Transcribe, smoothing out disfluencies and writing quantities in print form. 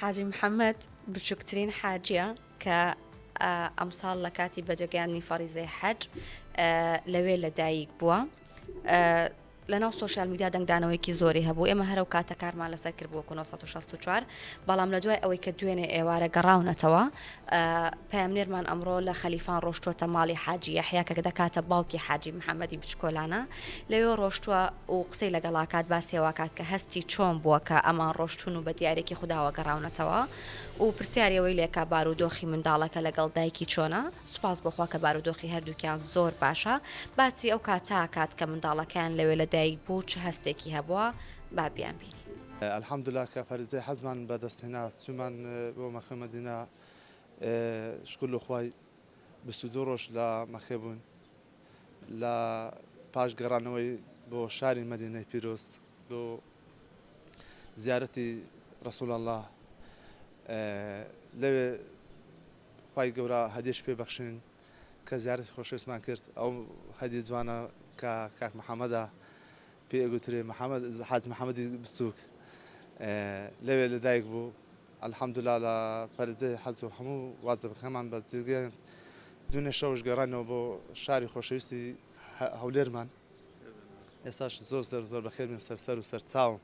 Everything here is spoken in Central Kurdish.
حاجی محەممەد بچووکترین حاجە کە ئەمساڵ لە کاتی بەجێگەیانی فەریزەی حەج لەوێ لەدایک بووە. لەناو سوۆشیال میدیا دەنگدانەوەیکی زۆری هەبوو. ئێمە هەرو کاتە کارمان لەسەر کرد بووە 1964 بەڵام لە دوای ئەوەی کە دوێنێ ئێوارە گەڕاونەتەوە پامنێرمان ئەمڕۆ لە خەلیفان ڕۆشتووەتە ماڵی حاجی یەحیا کە دەکاتە باوکی حاجی محەممەدی بچکۆلانە لەوێ ڕۆشتووە و قسەی لەگەڵاکات باسیێواکات کە هەستی چۆن بووە کە ئەمان ڕۆشتون و بە دیارێکی خودداوە گەڕاونەتەوە و پرسیارەوەی لێکا بارودۆخی منداڵەکە لەگەڵ دایکی چۆنە. سوپاس بخوا کە بارودۆخی هەردووکیان زۆر باشە. باسی ئەو کات کە منداڵەکان لەوێ لەدایک بوو چه هەستێکی هەبووە بابیان بینی. الحمدلله کە فەریزەی حەزمان بەدەستهێنا چوومان بۆ مەککە مەدینە شکر خوای 22 ڕۆژ لە مەککە بوون لە پاش گەڕانەوەی بۆ شاری مەدینەی پیرۆز بۆ زیارەتی ڕەسوول الله لەوێ خوای گەورە هەدیەش پێبەخشین کە زیارەتی خۆشەویستمان کرد. ئەو هەدی جوانە کە کاک محەممەدە پێ ئەگوترێ حاج محەممەدی بچووک لەوێ لەدایک بوو. الحەمدوللا لە فەریزەی حەز و هەموو وازەبەکەمان بە جێگەیان دوێنێ شەوش گەڕانەوە بۆ شاری خۆشەویستی هەولێرمان. ئێستاش زۆر بەخێربێن سەر و سەر چاوم.